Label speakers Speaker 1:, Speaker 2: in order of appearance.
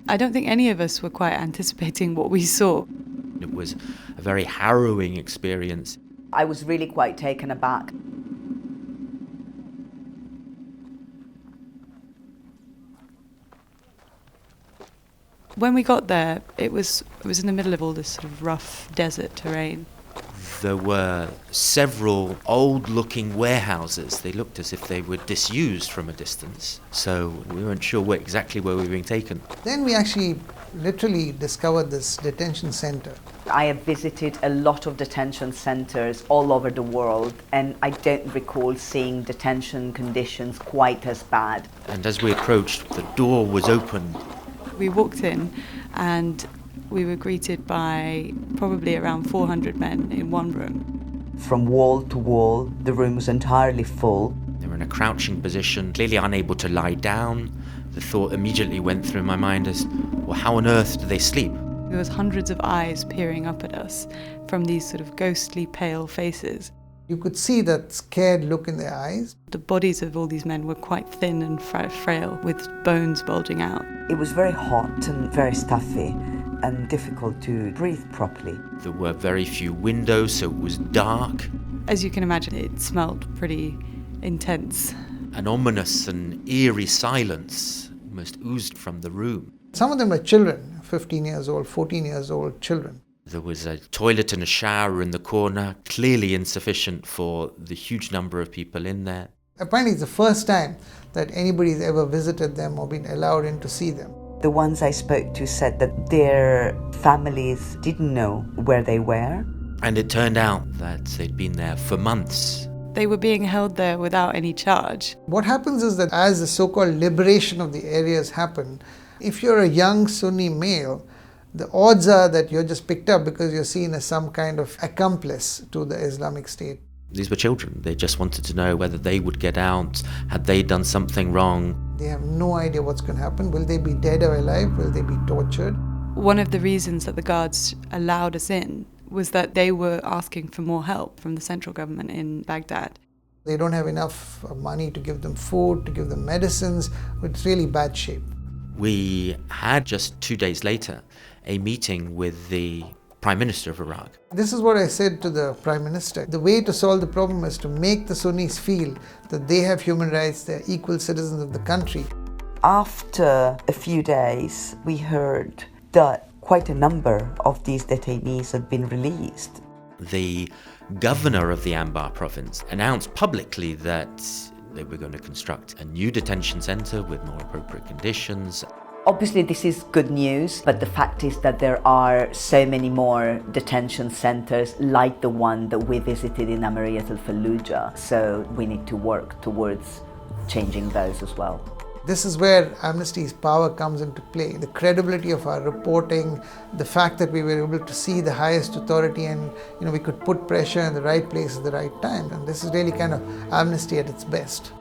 Speaker 1: I don't think any of us were quite anticipating what we saw.
Speaker 2: It was a very harrowing experience.
Speaker 3: I was really quite taken aback.
Speaker 1: When we got there, it was in the middle of all this sort of rough desert terrain.
Speaker 2: There were several old-looking warehouses. They looked as if they were disused from a distance, so we weren't sure exactly where we were being taken.
Speaker 4: Then we actually literally discovered this detention center.
Speaker 3: I have visited a lot of detention centers all over the world, and I don't recall seeing detention conditions quite as bad.
Speaker 2: And as we approached, the door was opened.
Speaker 1: We walked in and we were greeted by probably around 400 men in one room.
Speaker 3: From wall to wall, the room was entirely full.
Speaker 2: They were in a crouching position, clearly unable to lie down. The thought immediately went through my mind as, well, how on earth do they sleep?
Speaker 1: There was hundreds of eyes peering up at us from these sort of ghostly pale faces.
Speaker 4: You could see that scared look in their eyes.
Speaker 1: The bodies of all these men were quite thin and frail, with bones bulging out.
Speaker 3: It was very hot and very stuffy and difficult to breathe properly.
Speaker 2: There were very few windows, so it was dark.
Speaker 1: As you can imagine, it smelled pretty intense.
Speaker 2: An ominous and eerie silence almost oozed from the room.
Speaker 4: Some of them were children, 15 years old, 14 years old children.
Speaker 2: There was a toilet and a shower in the corner, clearly insufficient for the huge number of people in there.
Speaker 4: Apparently it's the first time that anybody's ever visited them or been allowed in to see them.
Speaker 3: The ones I spoke to said that their families didn't know where they were.
Speaker 2: And it turned out that they'd been there for months.
Speaker 1: They were being held there without any charge.
Speaker 4: What happens is that as the so-called liberation of the areas happen, if you're a young Sunni male, the odds are that you're just picked up because you're seen as some kind of accomplice to the Islamic State.
Speaker 2: These were children. They just wanted to know whether they would get out. Had they done something wrong?
Speaker 4: They have no idea what's going to happen. Will they be dead or alive? Will they be tortured?
Speaker 1: One of the reasons that the guards allowed us in was that they were asking for more help from the central government in Baghdad.
Speaker 4: They don't have enough money to give them food, to give them medicines. It's really bad shape.
Speaker 2: We had just 2 days later a meeting with the Prime Minister of Iraq.
Speaker 4: This is what I said to the Prime Minister. The way to solve the problem is to make the Sunnis feel that they have human rights, they're equal citizens of the country.
Speaker 3: After a few days, we heard that quite a number of these detainees had been released.
Speaker 2: The governor of the Anbar province announced publicly that they were going to construct a new detention centre with more appropriate conditions.
Speaker 3: Obviously, this is good news, but the fact is that there are so many more detention centres like the one that we visited in Amariyat al-Fallujah, so we need to work towards changing those as well.
Speaker 4: This is where Amnesty's power comes into play. The credibility of our reporting, the fact that we were able to see the highest authority and we could put pressure in the right place at the right time. And this is really kind of Amnesty at its best.